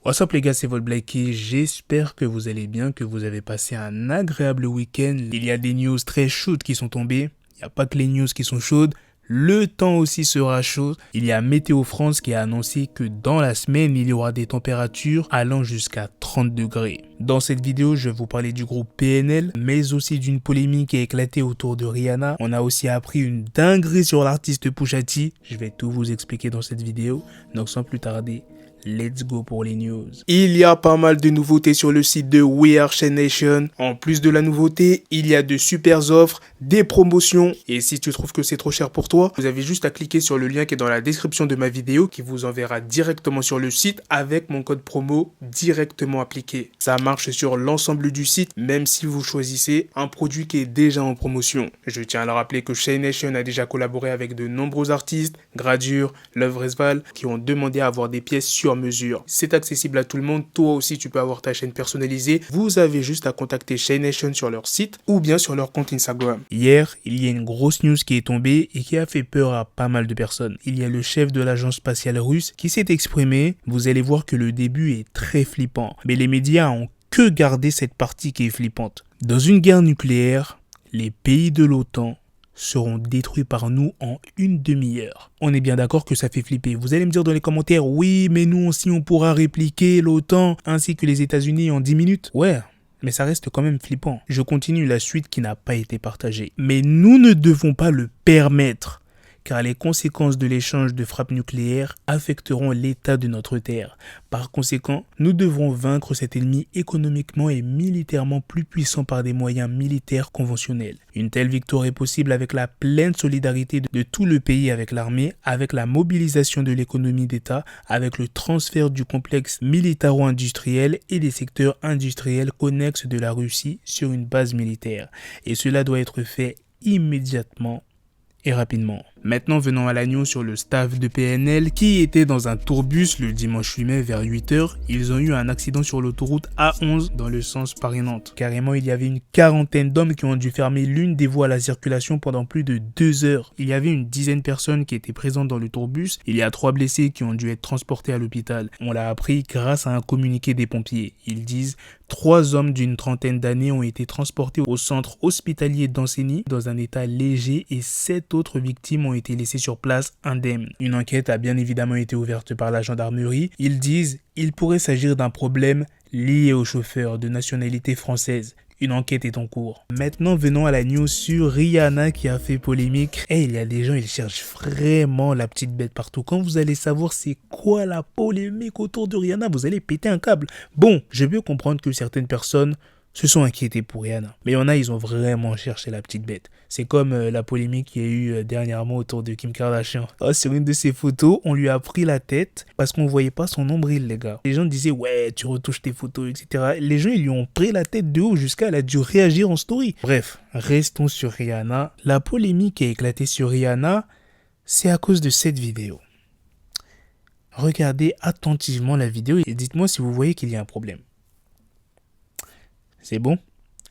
What's up les gars, c'est votre Blackie, j'espère que vous allez bien, que vous avez passé un agréable week-end. Il y a des news très chaudes qui sont tombées, il n'y a pas que les news qui sont chaudes, le temps aussi sera chaud. Il y a Météo France qui a annoncé que dans la semaine, il y aura des températures allant jusqu'à 30 degrés. Dans cette vidéo, je vais vous parler du groupe PNL, mais aussi d'une polémique qui a éclaté autour de Rihanna. On a aussi appris une dinguerie sur l'artiste Pusha T. Je vais tout vous expliquer dans cette vidéo, donc sans plus tarder, let's go pour les news. Il y a pas mal de nouveautés sur le site de We Are Shane Nation. En plus de la nouveauté, il y a de super offres, des promotions. Et si tu trouves que c'est trop cher pour toi, vous avez juste à cliquer sur le lien qui est dans la description de ma vidéo qui vous enverra directement sur le site avec mon code promo directement appliqué. Ça marche sur l'ensemble du site, même si vous choisissez un produit qui est déjà en promotion. Je tiens à le rappeler que Shane Nation a déjà collaboré avec de nombreux artistes, Gradure, Love Resval, qui ont demandé à avoir des pièces sur mesure. C'est accessible à tout le monde, toi aussi tu peux avoir ta chaîne personnalisée. Vous avez juste à contacter Shane Nation sur leur site ou bien sur leur compte Instagram. Hier, il y a une grosse news qui est tombée et qui a fait peur à pas mal de personnes. Il y a le chef de l'agence spatiale russe qui s'est exprimé. Vous allez voir que le début est très flippant. Mais les médias ont que gardé cette partie qui est flippante. Dans une guerre nucléaire, les pays de l'OTAN seront détruits par nous en une demi-heure. On est bien d'accord que ça fait flipper. Vous allez me dire dans les commentaires, oui, mais nous aussi on pourra répliquer l'OTAN ainsi que les États-Unis en 10 minutes. Ouais, mais ça reste quand même flippant. Je continue la suite qui n'a pas été partagée. Mais nous ne devons pas le permettre, car les conséquences de l'échange de frappes nucléaires affecteront l'état de notre terre. Par conséquent, nous devrons vaincre cet ennemi économiquement et militairement plus puissant par des moyens militaires conventionnels. Une telle victoire est possible avec la pleine solidarité de tout le pays avec l'armée, avec la mobilisation de l'économie d'État, avec le transfert du complexe militaro-industriel et des secteurs industriels connexes de la Russie sur une base militaire. Et cela doit être fait immédiatement et rapidement. Maintenant, venons à la news sur le staff de PNL qui était dans un tourbus le dimanche 8 mai vers 8h. Ils ont eu un accident sur l'autoroute A11 dans le sens Paris-Nantes. Carrément, il y avait une quarantaine d'hommes qui ont dû fermer l'une des voies à la circulation pendant plus de 2 heures. Il y avait une dizaine de personnes qui étaient présentes dans le tourbus. Il y a 3 blessés qui ont dû être transportés à l'hôpital. On l'a appris grâce à un communiqué des pompiers. Ils disent 3 hommes d'une trentaine d'années ont été transportés au centre hospitalier d'Ancenis dans un état léger et 7 autres victimes ont été laissés sur place indemnes. Une enquête a bien évidemment été ouverte par la gendarmerie. Ils disent il pourrait s'agir d'un problème lié au chauffeur de nationalité française. Une enquête est en cours. Maintenant, venons à la news sur Rihanna qui a fait polémique. Il y a des gens, ils cherchent vraiment la petite bête partout. Quand vous allez savoir c'est quoi la polémique autour de Rihanna, vous allez péter un câble. Bon, je peux comprendre que certaines personnes se sont inquiétés pour Rihanna. Mais il y en a, ils ont vraiment cherché la petite bête. C'est comme la polémique qu'il y a eu dernièrement autour de Kim Kardashian. Sur une de ses photos, on lui a pris la tête parce qu'on ne voyait pas son nombril, les gars. Les gens disaient, ouais, tu retouches tes photos, etc. Les gens, ils lui ont pris la tête de haut jusqu'à elle a dû réagir en story. Bref, restons sur Rihanna. La polémique qui a éclaté sur Rihanna, c'est à cause de cette vidéo. Regardez attentivement la vidéo et dites-moi si vous voyez qu'il y a un problème. C'est bon?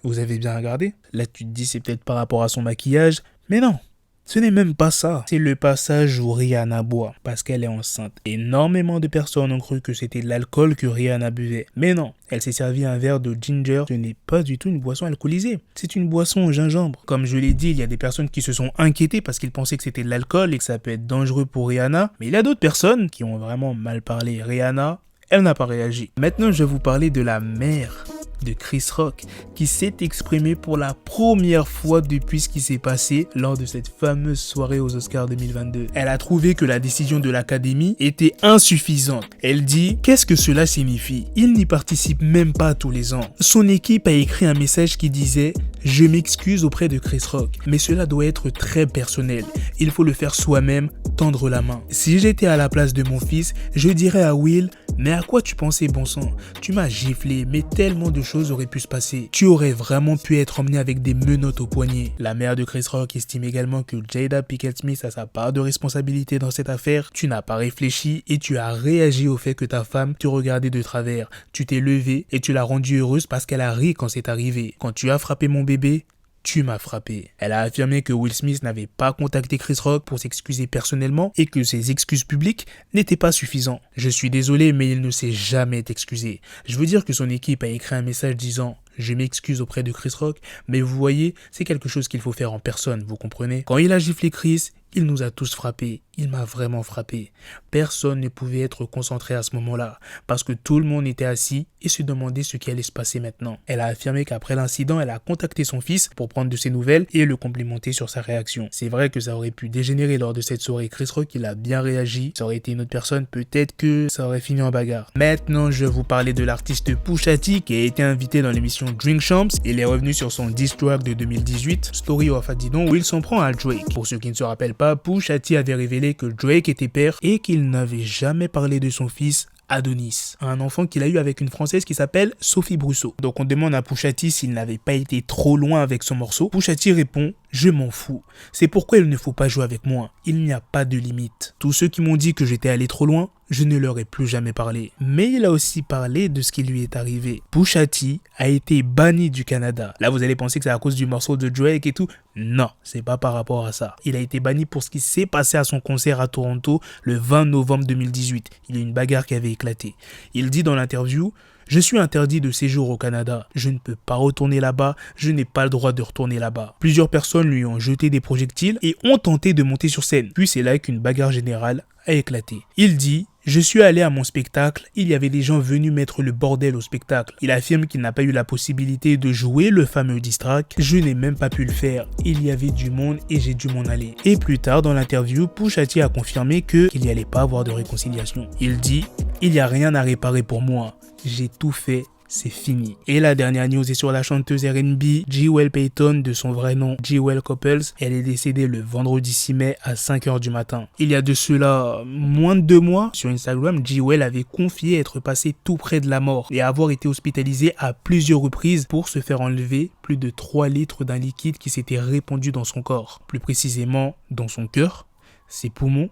Vous avez bien regardé? Là, tu te dis c'est peut-être par rapport à son maquillage. Mais non, ce n'est même pas ça. C'est le passage où Rihanna boit parce qu'elle est enceinte. Énormément de personnes ont cru que c'était de l'alcool que Rihanna buvait. Mais non, elle s'est servi un verre de ginger. Ce n'est pas du tout une boisson alcoolisée. C'est une boisson au gingembre. Comme je l'ai dit, il y a des personnes qui se sont inquiétées parce qu'ils pensaient que c'était de l'alcool et que ça peut être dangereux pour Rihanna. Mais il y a d'autres personnes qui ont vraiment mal parlé. Rihanna, elle n'a pas réagi. Maintenant, je vais vous parler de la mère de Chris Rock qui s'est exprimé pour la première fois depuis ce qui s'est passé lors de cette fameuse soirée aux Oscars 2022. Elle a trouvé que la décision de l'Académie était insuffisante. Elle dit « Qu'est-ce que cela signifie ? Il n'y participe même pas tous les ans. » Son équipe a écrit un message qui disait « Je m'excuse auprès de Chris Rock, mais cela doit être très personnel. Il faut le faire soi-même, tendre la main. Si j'étais à la place de mon fils, je dirais à Will « Mais à quoi tu pensais, bon sang ? Tu m'as giflé, mais tellement de choses auraient pu se passer. Tu aurais vraiment pu être emmené avec des menottes au poignet. » La mère de Chris Rock estime également que Jada Pinkett Smith a sa part de responsabilité dans cette affaire. Tu n'as pas réfléchi et tu as réagi au fait que ta femme te regardait de travers. Tu t'es levé et tu l'as rendue heureuse parce qu'elle a ri quand c'est arrivé. Quand tu as frappé mon bébé, tu m'as frappé. Elle a affirmé que Will Smith n'avait pas contacté Chris Rock pour s'excuser personnellement et que ses excuses publiques n'étaient pas suffisantes. Je suis désolé, mais il ne s'est jamais excusé. Je veux dire que son équipe a écrit un message disant « Je m'excuse auprès de Chris Rock », mais vous voyez, c'est quelque chose qu'il faut faire en personne, vous comprenez? Quand il a giflé Chris, il nous a tous frappés. Il m'a vraiment frappé. Personne ne pouvait être concentré à ce moment-là, parce que tout le monde était assis et se demandait ce qui allait se passer maintenant. Elle a affirmé qu'après l'incident, elle a contacté son fils pour prendre de ses nouvelles et le complimenter sur sa réaction. C'est vrai que ça aurait pu dégénérer lors de cette soirée. Chris Rock, il a bien réagi. Ça aurait été une autre personne, peut-être que ça aurait fini en bagarre. Maintenant, je vais vous parler de l'artiste Pusha T qui a été invité dans l'émission Drink Champs. Il est revenu sur son diss track de 2018, Story of Adidon, où il s'en prend à Drake. Pour ceux qui ne se rappellent pas, Pusha T avait révélé que Drake était père et qu'il n'avait jamais parlé de son fils Adonis, un enfant qu'il a eu avec une Française qui s'appelle Sophie Brousseau. Donc on demande à Pusha T s'il n'avait pas été trop loin avec son morceau. Pusha T répond « Je m'en fous. C'est pourquoi il ne faut pas jouer avec moi. Il n'y a pas de limite. Tous ceux qui m'ont dit que j'étais allé trop loin, je ne leur ai plus jamais parlé. » Mais il a aussi parlé de ce qui lui est arrivé. Pusha T a été banni du Canada. Là, vous allez penser que c'est à cause du morceau de Drake et tout. Non, c'est pas par rapport à ça. Il a été banni pour ce qui s'est passé à son concert à Toronto le 20 novembre 2018. Il y a une bagarre qui avait éclaté. Il dit dans l'interview « Je suis interdit de séjour au Canada. Je ne peux pas retourner là-bas. Je n'ai pas le droit de retourner là-bas. » Plusieurs personnes lui ont jeté des projectiles et ont tenté de monter sur scène. Puis c'est là qu'une bagarre générale a éclaté. Il dit « Je suis allé à mon spectacle, il y avait des gens venus mettre le bordel au spectacle. » Il affirme qu'il n'a pas eu la possibilité de jouer le fameux diss track. « Je n'ai même pas pu le faire. Il y avait du monde et j'ai dû m'en aller. » Et plus tard dans l'interview, Pusha T a confirmé qu'il n'y allait pas avoir de réconciliation. Il dit « Il n'y a rien à réparer pour moi. J'ai tout fait. C'est fini. » Et la dernière news est sur la chanteuse R&B Jewel Payton, de son vrai nom Jewel Couples. Elle est décédée le vendredi 6 mai à 5h du matin. Il y a de cela moins de 2 mois, sur Instagram, Jewel avait confié être passée tout près de la mort et avoir été hospitalisée à plusieurs reprises pour se faire enlever plus de 3 litres d'un liquide qui s'était répandu dans son corps. Plus précisément dans son cœur, ses poumons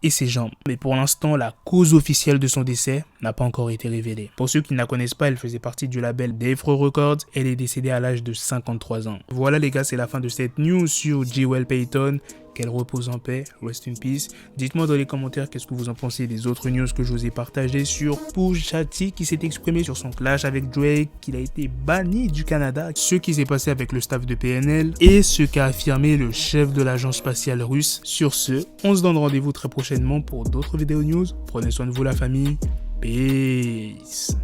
et ses jambes. Mais pour l'instant, la cause officielle de son décès n'a pas encore été révélée. Pour ceux qui ne la connaissent pas, elle faisait partie du label Death-Row Records. Elle est décédée à l'âge de 53 ans. Voilà les gars, c'est la fin de cette news sur Jewel Payton. Qu'elle repose en paix, rest in peace. Dites-moi dans les commentaires qu'est-ce que vous en pensez des autres news que je vous ai partagées sur Pusha T qui s'est exprimé sur son clash avec Drake, qu'il a été banni du Canada, ce qui s'est passé avec le staff de PNL et ce qu'a affirmé le chef de l'agence spatiale russe. Sur ce, on se donne rendez-vous très prochainement pour d'autres vidéos news. Prenez soin de vous la famille. Peace.